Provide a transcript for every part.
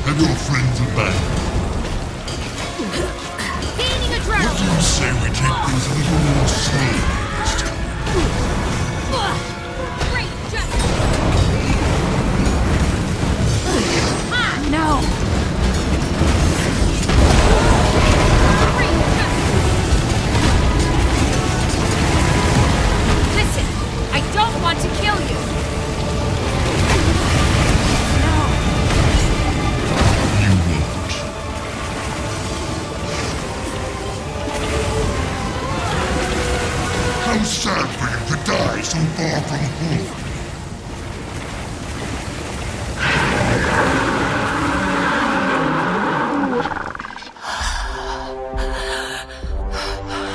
and your friends abandoned. Gaining What adrenaline! do you say we take things a little more slowly this time? Great, just... No! Great, just... Listen, I don't want to kill you! No. You won't. How sad for you to die so far from home.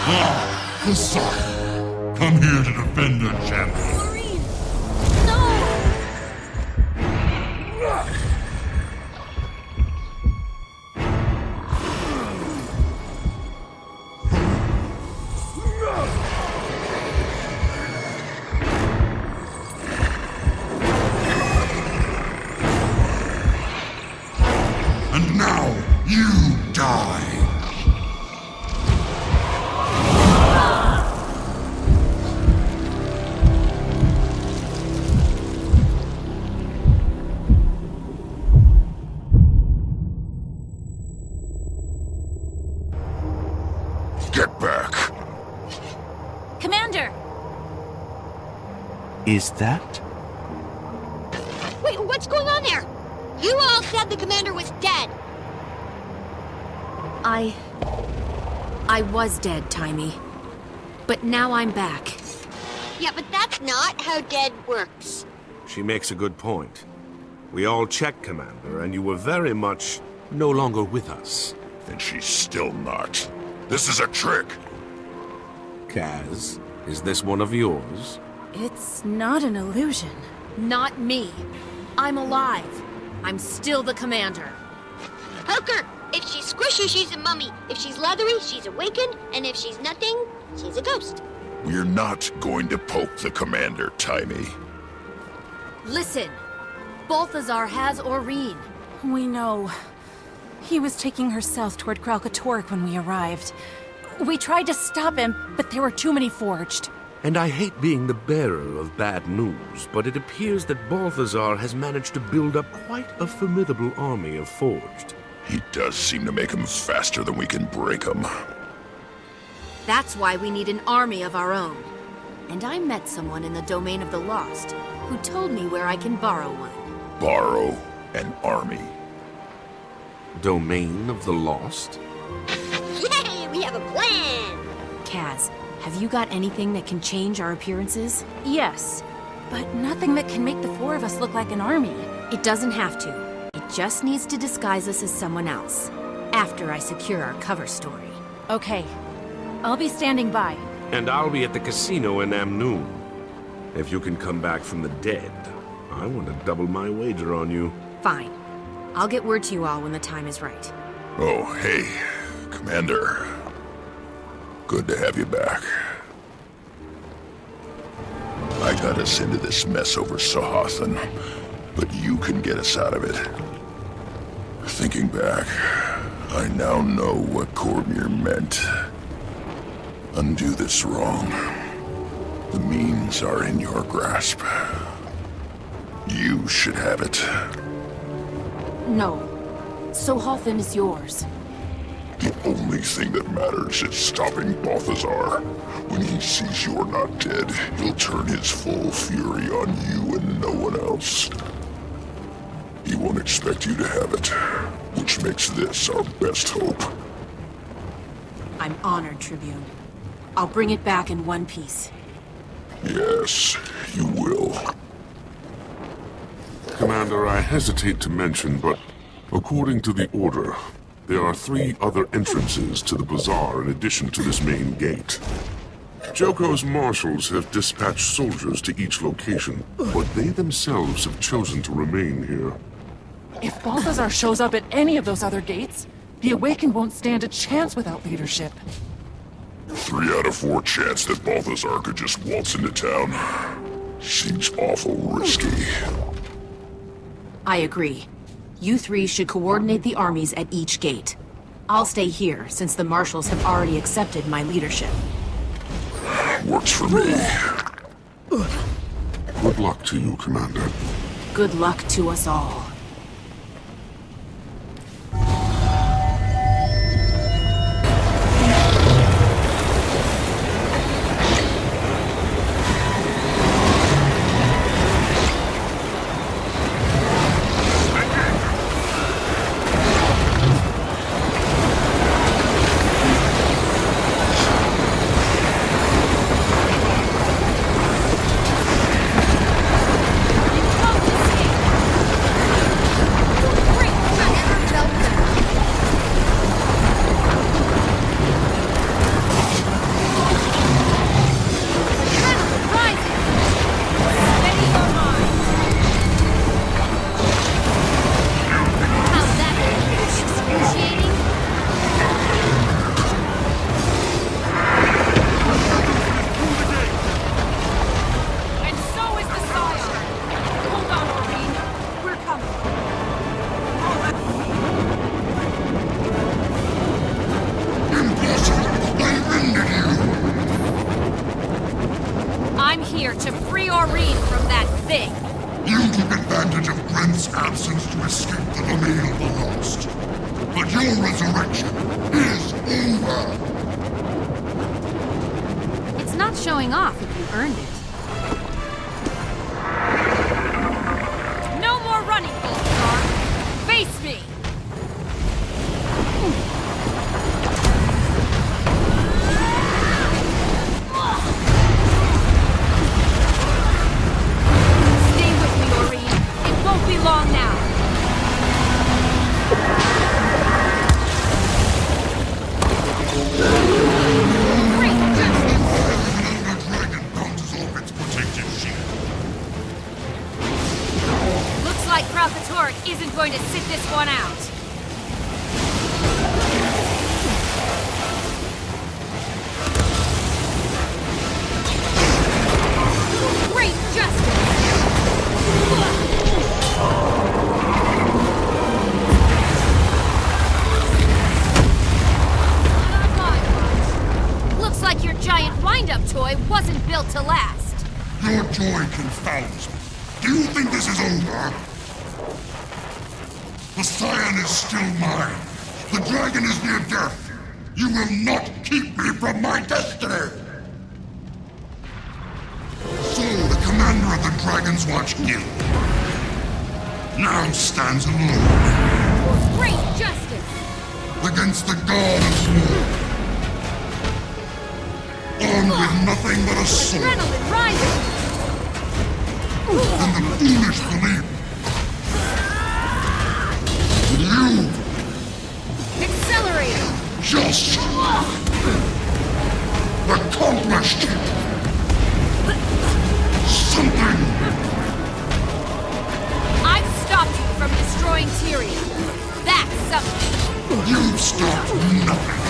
Balthazar, come here to defend our champion. Maureen! No! And now, you die. Get back. Commander! Is that? Wait, what's going on there? You all said the commander was dead. I was dead, Timey. But now I'm back. Yeah, but that's not how dead works. She makes a good point. We all checked, Commander, and you were very much no longer with us. And she's still not. This is a trick. Kaz, is this one of yours? It's not an illusion. Not me. I'm alive. I'm still the commander. Poker! If she's squishy, she's a mummy. If she's leathery, she's awakened. And if she's nothing, she's a ghost. We're not going to poke the commander, Timey. Listen. Balthazar has Aureen. We know. He was taking her south toward Kralkatork when we arrived. We tried to stop him, but there were too many forged. And I hate being the bearer of bad news, but it appears that Balthazar has managed to build up quite a formidable army of forged. He does seem to make them faster than we can break them. That's why we need an army of our own. And I met someone in the Domain of the Lost who told me where I can borrow one. Borrow an army. Domain of the Lost? Yay, we have a plan! Kaz, have you got anything that can change our appearances? Yes, but nothing that can make the four of us look like an army. It doesn't have to. It just needs to disguise us as someone else. After I secure our cover story. Okay, I'll be standing by. And I'll be at the casino in Amnoon. If you can come back from the dead, I want to double my wager on you. Fine. I'll get word to you all when the time is right. Oh, hey, Commander. Good to have you back. I got us into this mess over Sahothan, but you can get us out of it. Thinking back, I now know what Cormir meant. Undo this wrong. The means are in your grasp. You should have it. No. Sohothan is yours. The only thing that matters is stopping Balthazar. When he sees you're not dead, he'll turn his full fury on you and no one else. He won't expect you to have it, which makes this our best hope. I'm honored, Tribune. I'll bring it back in one piece. Yes, you will. Commander, I hesitate to mention, but according to the Order, there are 3 other entrances to the bazaar in addition to this main gate. Joko's marshals have dispatched soldiers to each location, but they themselves have chosen to remain here. If Balthazar shows up at any of those other gates, the Awakened won't stand a chance without leadership. 3 out of 4 chance that Balthazar could just waltz into town. Seems awful risky. I agree. You three should coordinate the armies at each gate. I'll stay here, since the marshals have already accepted my leadership. Works for me. Good luck to you, Commander. Good luck to us all. I'm here to free Aurene from that thing. You took advantage of Brent's absence to escape the domain of the lost. But your resurrection is over. It's not showing off if you earned it. No more running, Balthazar! Face me! Stay with me, Aurene. It won't be long now. Great justice! The dragon bounces off its protective shield. Looks like Balthazar isn't going to sit this one out. Great justice! Looks like your giant wind-up toy wasn't built to last. Your joy confounds me. Do you think this is over? The Scion is still mine. The dragon is near death. You will not keep me from my destiny. So, the commander of the Dragon's Watch Guild now stands alone Great justice! against the god of war. Armed with nothing but a sword Adrenaline rising! and the foolish belief that you Accelerating! just accomplished something. I've stopped you from destroying Tyria. That's something. You've stopped nothing.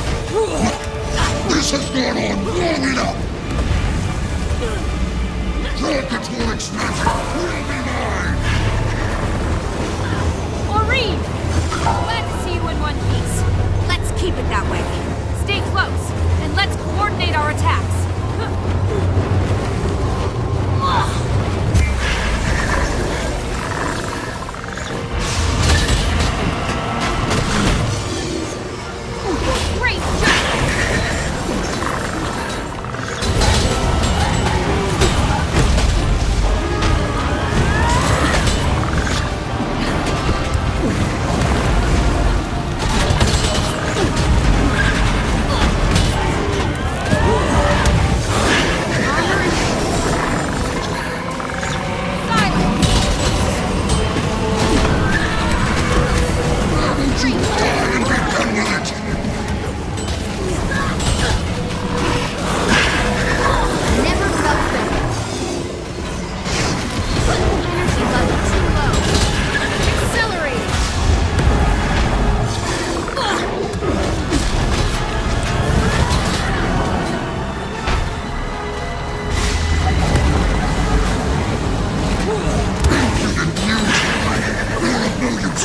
This has gone on long enough. Krakatolic's magic will be mine. Aurene! Glad to see you in one piece. Let's keep it that way. Stay close, and let's coordinate our attacks. Great justice!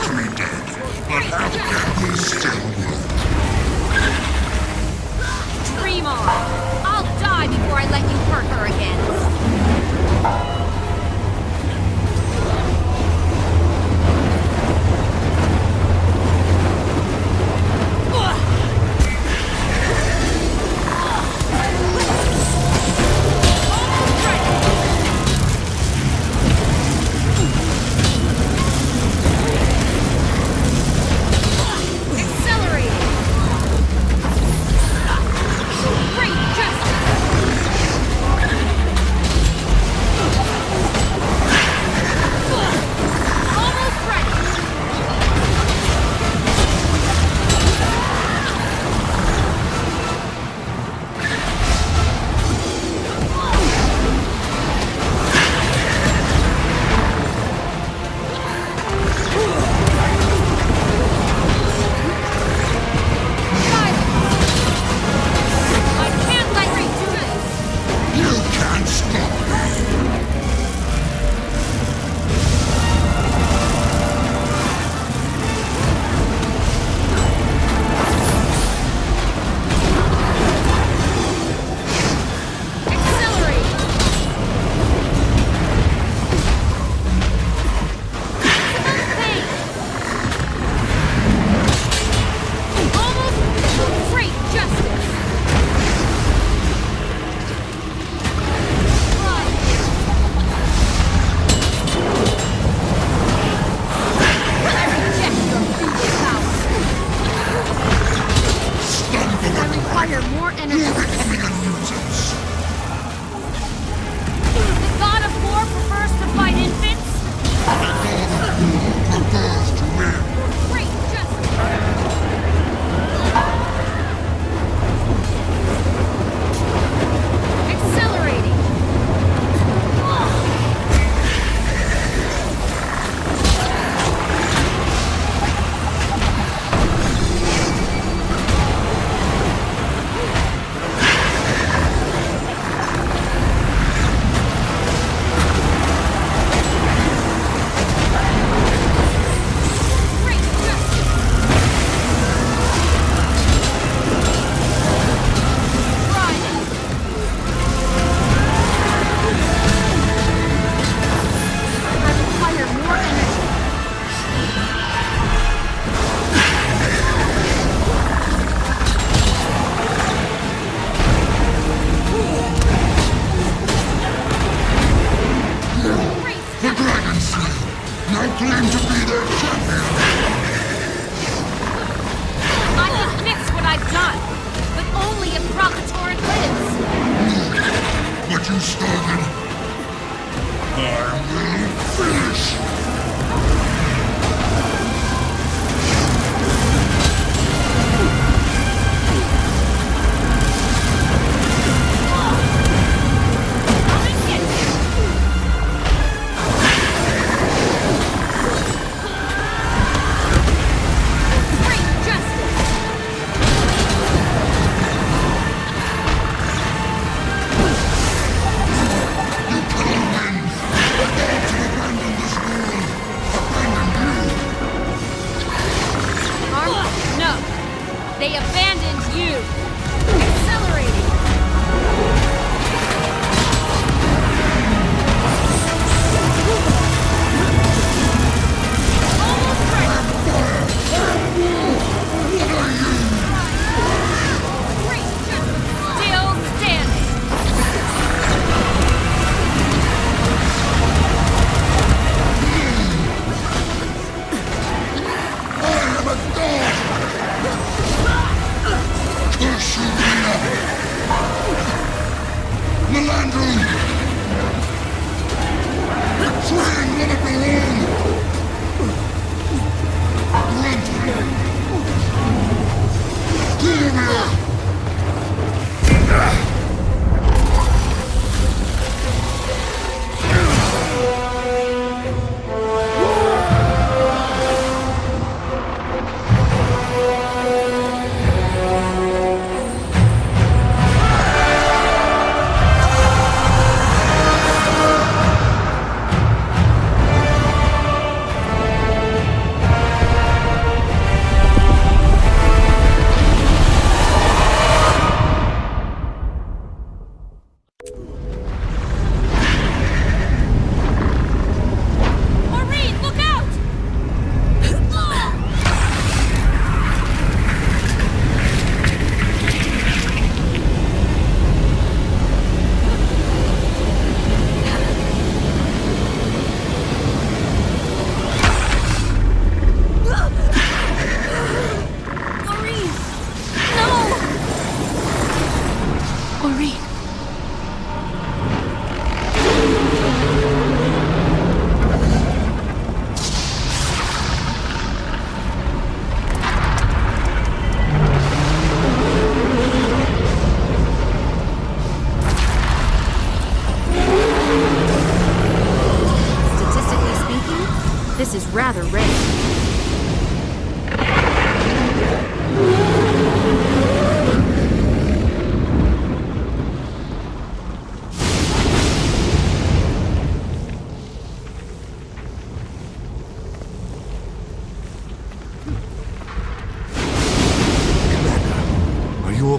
to be dead, but half-dead will still work. Dream on! I'll die before I let you hurt her again!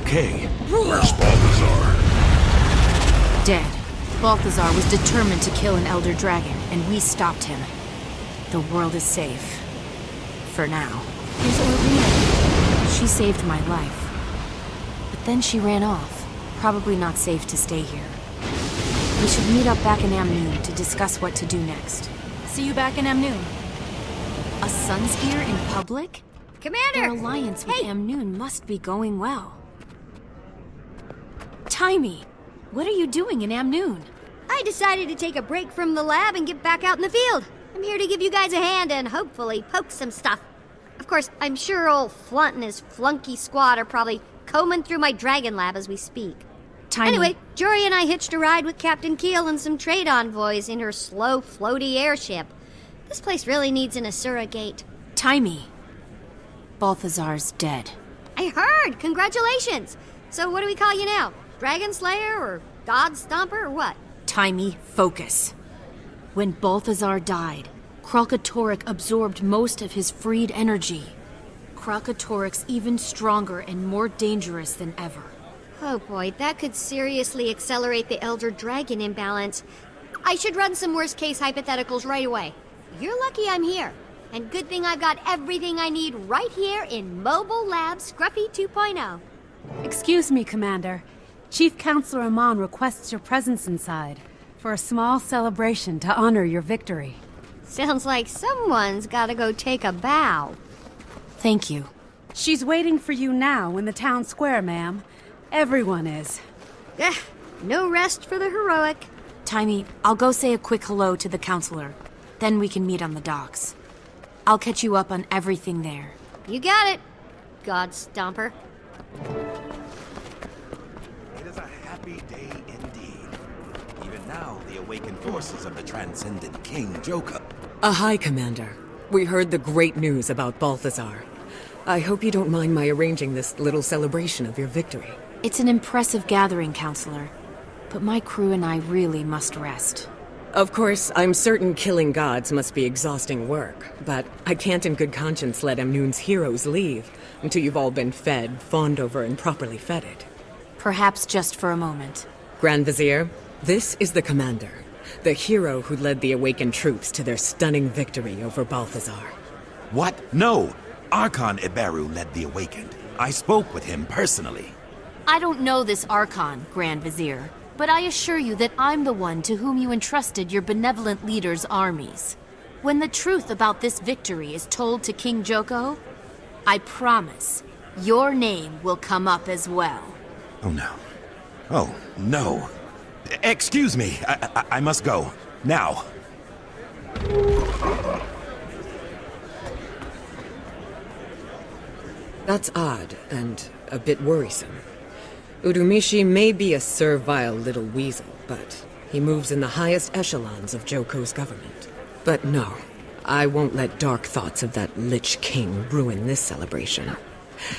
okay? Where's Balthazar? Dead. Balthazar was determined to kill an Elder Dragon, and we stopped him. The world is safe. For now. Here's Orvina. She saved my life. But then she ran off. Probably not safe to stay here. We should meet up back in Amnoon to discuss what to do next. See you back in Amnoon. A Sunspear in public? Commander! Their alliance with Amnoon must be going well. Timey, what are you doing in Amnoon? I decided to take a break from the lab and get back out in the field. I'm here to give you guys a hand and hopefully poke some stuff. Of course, I'm sure old Flunt and his flunky squad are probably combing through my dragon lab as we speak. Timey. Anyway, Jory and I hitched a ride with Captain Keel and some trade envoys in her slow, floaty airship. This place really needs an Asura gate. Timey. Balthazar's dead. I heard! Congratulations! So what do we call you now? Dragon Slayer or God Stomper or what? Timey, focus. When Balthazar died, Kralkatorrik absorbed most of his freed energy. Kralkatorrik's even stronger and more dangerous than ever. Oh boy, that could seriously accelerate the Elder Dragon imbalance. I should run some worst-case hypotheticals right away. You're lucky I'm here. And good thing I've got everything I need right here in Mobile Lab Scruffy 2.0. Excuse me, Commander. Chief Counselor Amon requests your presence inside for a small celebration to honor your victory. Sounds like someone's gotta go take a bow. Thank you. She's waiting for you now in the town square, ma'am. Everyone is. No rest for the heroic. Timey, I'll go say a quick hello to the counselor. Then we can meet on the docks. I'll catch you up on everything there. You got it, God Stomper. It is a happy day indeed. Even now, the awakened forces of the transcendent King Joko. Hi, Commander. We heard the great news about Balthazar. I hope you don't mind my arranging this little celebration of your victory. It's an impressive gathering, Counselor. But my crew and I really must rest. Of course, I'm certain killing gods must be exhausting work, but I can't in good conscience let Amnoon's heroes leave until you've all been fed, fawned over, and properly feted. Perhaps just for a moment. Grand Vizier, this is the commander, the hero who led the awakened troops to their stunning victory over Balthazar. What? No! Archon Ibaru led the awakened. I spoke with him personally. I don't know this Archon, Grand Vizier, but I assure you that I'm the one to whom you entrusted your benevolent leader's armies. When the truth about this victory is told to King Joko, I promise your name will come up as well. Oh no. Oh, no. Excuse me, I must go. Now. That's odd, and a bit worrisome. Urumishi may be a servile little weasel, but he moves in the highest echelons of Joko's government. But no, I won't let dark thoughts of that Lich King ruin this celebration.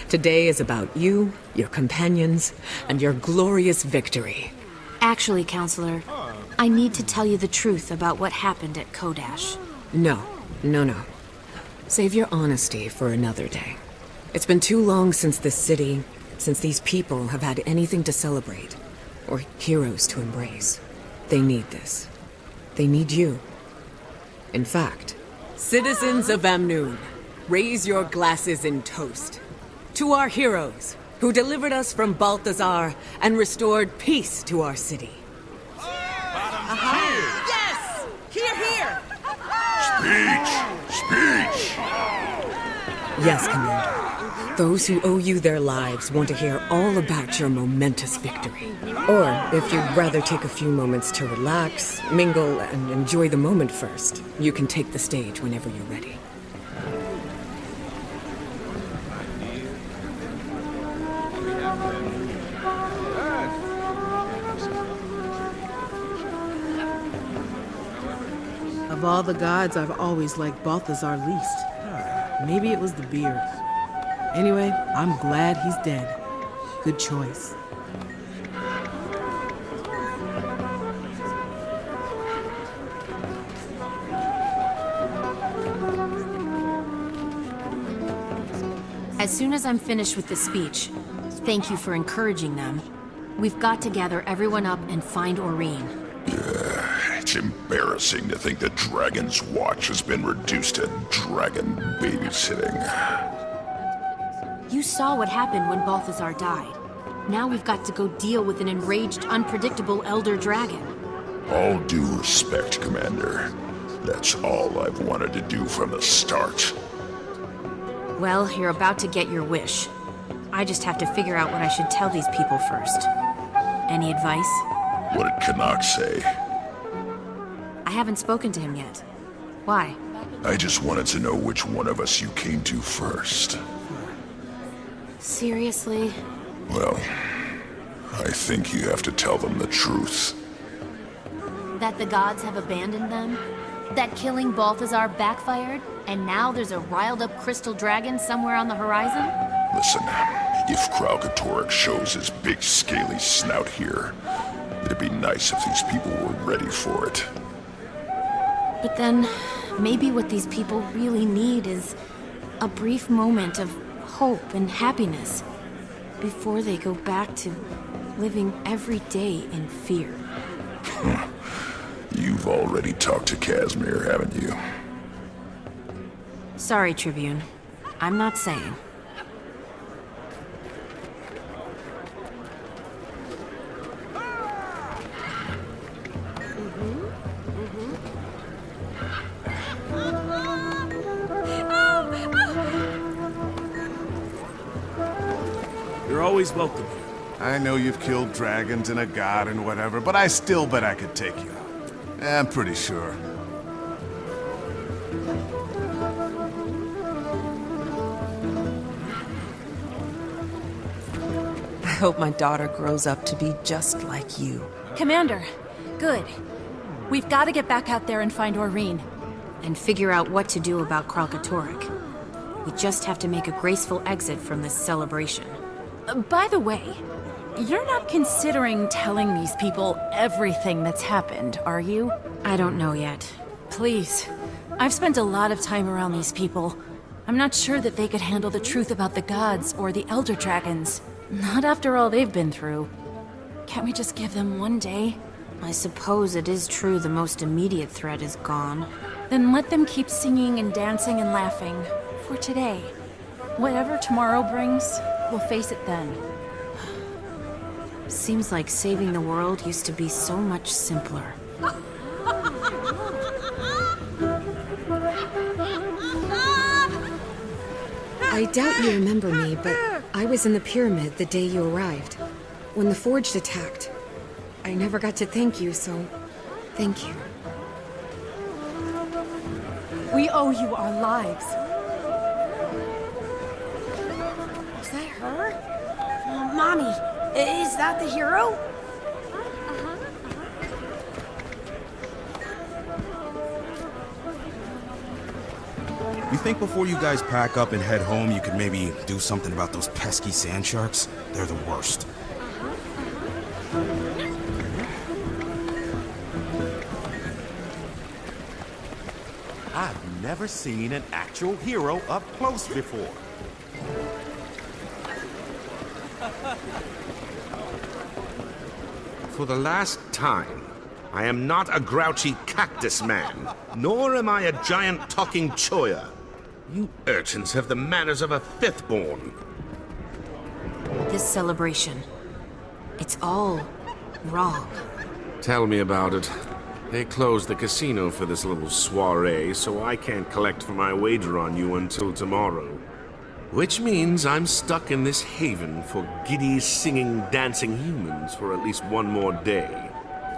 Today is about you, your companions, and your glorious victory. Actually, Counselor, I need to tell you the truth about what happened at Kodash. No. Save your honesty for another day. It's been too long since this city, since these people have had anything to celebrate, or heroes to embrace. They need this. They need you. In fact, citizens of Amnoon, raise your glasses in toast to our heroes who delivered us from Balthazar and restored peace to our city. Yes! Here! Speech! Yes, Commander. Those who owe you their lives want to hear all about your momentous victory. Or, if you'd rather take a few moments to relax, mingle, and enjoy the moment first, you can take the stage whenever you're ready. Of all the gods, I've always liked Balthazar least. Maybe it was the beard. Anyway, I'm glad he's dead. Good choice. As soon as I'm finished with the speech, Thank you for encouraging them. We've got to gather everyone up and find Aurene. It's embarrassing to think that Dragon's Watch has been reduced to dragon babysitting. You saw what happened when Balthazar died. Now we've got to go deal with an enraged, unpredictable Elder Dragon. All due respect, Commander. That's all I've wanted to do from the start. Well, you're about to get your wish. I just have to figure out what I should tell these people first. Any advice? What did Canuck say? I haven't spoken to him yet. Why? I just wanted to know which one of us you came to first. Seriously? Well, I think you have to tell them the truth. That the gods have abandoned them? That killing Balthazar backfired, and now there's a riled-up crystal dragon somewhere on the horizon? Listen, if Kralkatorrik shows his big scaly snout here, it'd be nice if these people were ready for it. But then, maybe what these people really need is a brief moment of hope and happiness before they go back to living every day in fear. You've already talked to Casimir, haven't you? Sorry, Tribune. I'm not saying. You're always welcome here. I know you've killed dragons and a god and whatever, but I still bet I could take you out. I'm pretty sure. I hope my daughter grows up to be just like you. Commander, good. We've got to get back out there and find Aurene. And figure out what to do about Kralkatorrik. We just have to make a graceful exit from this celebration. By the way, you're not considering telling these people everything that's happened, are you? I don't know yet. Please. I've spent a lot of time around these people. I'm not sure that they could handle the truth about the gods or the Elder Dragons. Not after all they've been through. Can't we just give them one day? I suppose it is true the most immediate threat is gone. Then let them keep singing and dancing and laughing. For today. Whatever tomorrow brings, we'll face it then. Seems like saving the world used to be so much simpler. I doubt you remember me, but I was in the pyramid the day you arrived. When the Forged attacked. I never got to thank you, so thank you. We owe you our lives. Is that her? Mommy, is that the hero? You think before you guys pack up and head home, you could maybe do something about those pesky sand sharks? They're the worst. I've never seen an actual hero up close before. For the last time, I am not a grouchy cactus man, nor am I a giant talking choya. You urchins have the manners of a fifth-born. This celebration, it's all wrong. Tell me about it. They closed the casino for this little soiree, so I can't collect for my wager on you until tomorrow. Which means I'm stuck in this haven for giddy, singing, dancing humans for at least one more day.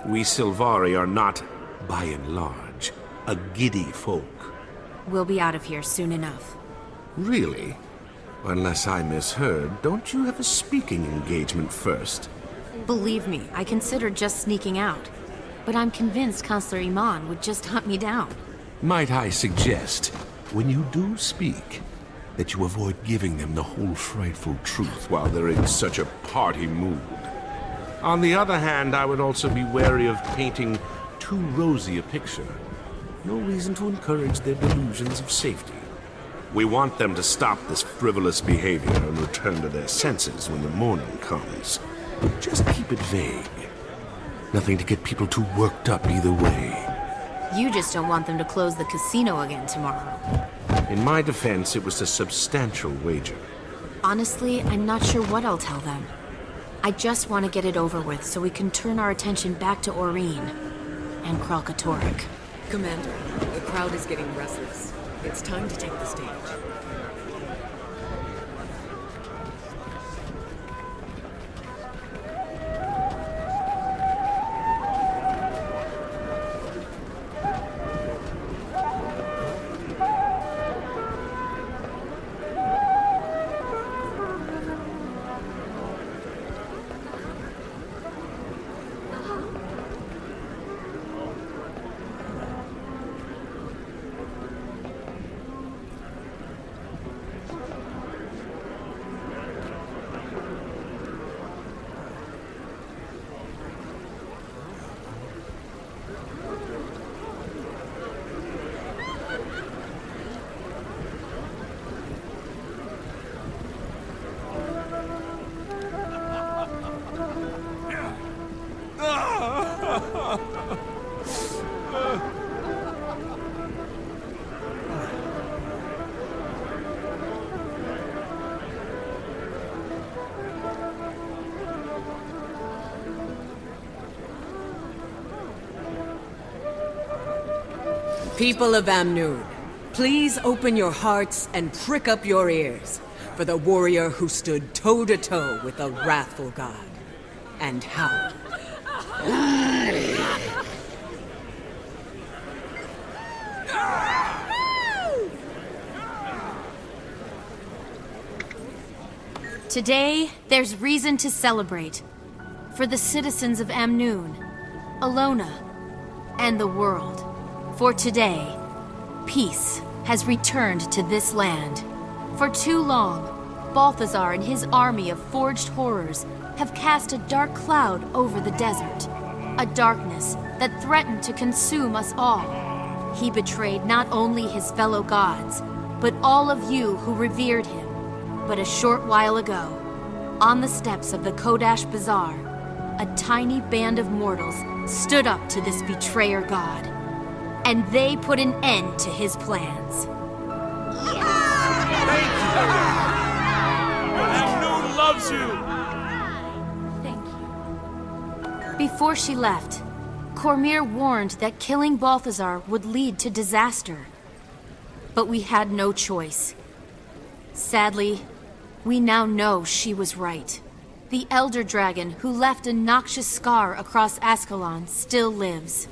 We Sylvari are not, by and large, a giddy folk. We'll be out of here soon enough. Really? Unless I misheard, don't you have a speaking engagement first? Believe me, I considered just sneaking out. But I'm convinced Counselor Iman would just hunt me down. Might I suggest, when you do speak, that you avoid giving them the whole frightful truth while they're in such a party mood. On the other hand, I would also be wary of painting too rosy a picture. No reason to encourage their delusions of safety. We want them to stop this frivolous behavior and return to their senses when the morning comes. Just keep it vague. Nothing to get people too worked up either way. You just don't want them to close the casino again tomorrow. In my defense, it was a substantial wager. Honestly, I'm not sure what I'll tell them. I just want to get it over with so we can turn our attention back to Aurene and Kralkatorrik. Commander, the crowd is getting restless. It's time to take the stage. People of Amnoon, please open your hearts and prick up your ears for the warrior who stood toe-to-toe with the wrathful god. And how? Today, there's reason to celebrate. For the citizens of Amnoon, Alona, and the world. For today, peace has returned to this land. For too long, Balthazar and his army of forged horrors have cast a dark cloud over the desert. A darkness that threatened to consume us all. He betrayed not only his fellow gods, but all of you who revered him. But a short while ago, on the steps of the Kodash Bazaar, a tiny band of mortals stood up to this betrayer god. And they put an end to his plans. Amnoon loves you! Thank you. Before she left, Cormyr warned that killing Balthazar would lead to disaster. But we had no choice. Sadly, we now know she was right. The Elder Dragon who left a noxious scar across Ascalon still lives.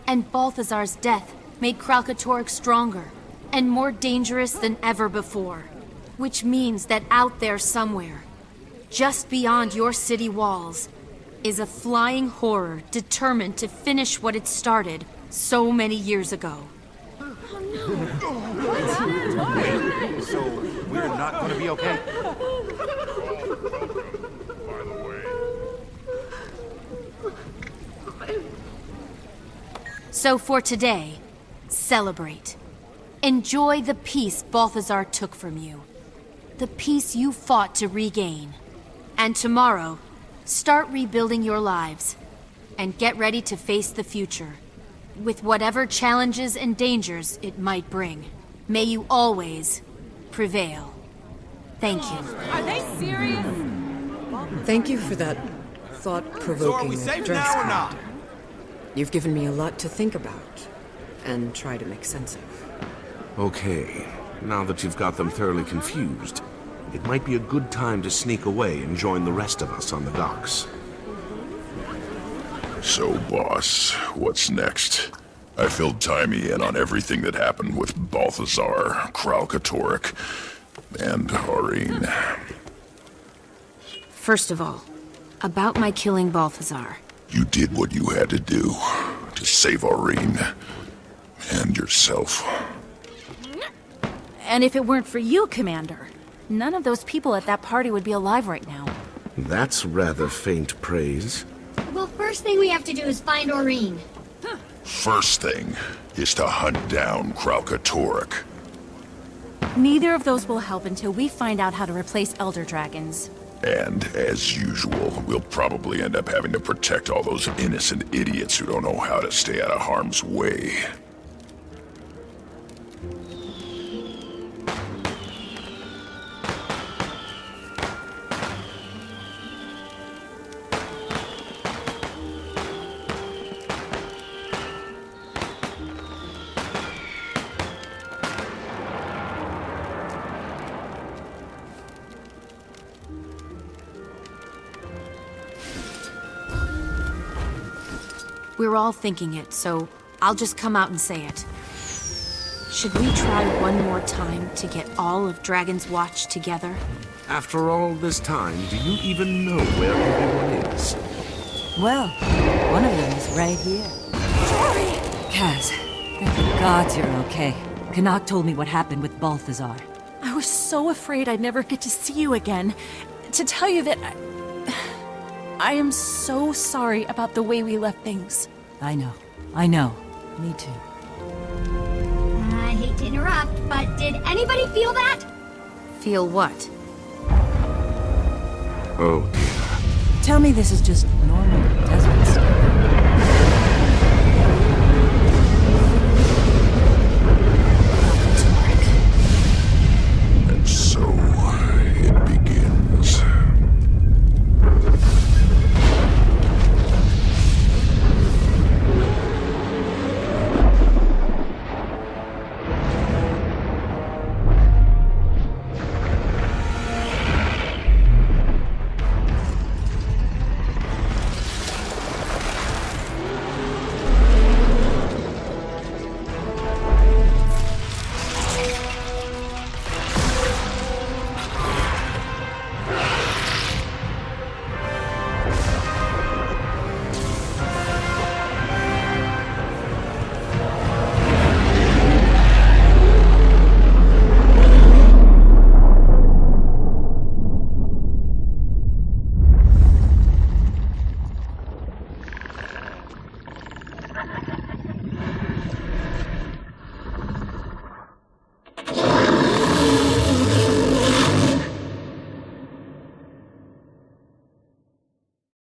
And Balthazar's death made Kralkatorrik stronger and more dangerous than ever before. Which means that out there somewhere, just beyond your city walls, is a flying horror determined to finish what it started so many years ago. So, we're not gonna be okay? So for today, celebrate. Enjoy the peace Balthazar took from you. The peace you fought to regain. And tomorrow, start rebuilding your lives. And get ready to face the future. With whatever challenges and dangers it might bring. May you always prevail. Thank you. Are they serious? Thank you for that thought-provoking address, Commander. You've given me a lot to think about, and try to make sense of. Okay, now that you've got them thoroughly confused, it might be a good time to sneak away and join the rest of us on the docks. So, boss, what's next? I filled Timey in on everything that happened with Balthazar, Kralkatorrik, and Aurene. First of all, about my killing Balthazar. You did what you had to do to save Aurene and yourself. And if it weren't for you, Commander, none of those people at that party would be alive right now. That's rather faint praise. Well, first thing we have to do is find Aurene. First thing is to hunt down Kralkatorrik. Neither of those will help until we find out how to replace Elder Dragons. And, as usual, we'll probably end up having to protect all those innocent idiots who don't know how to stay out of harm's way. We're all thinking it, so I'll just come out and say it. Should we try one more time to get all of Dragon's Watch together? After all this time, do you even know where everyone is? Well, one of them is right here. Kaz, thank the gods you're okay. Canuck told me what happened with Balthazar. I was so afraid I'd never get to see you again. To tell you that I am so sorry about the way we left things. I know. Me too. I hate to interrupt, but did anybody feel that? Feel what? Oh dear. Tell me this is just normal desert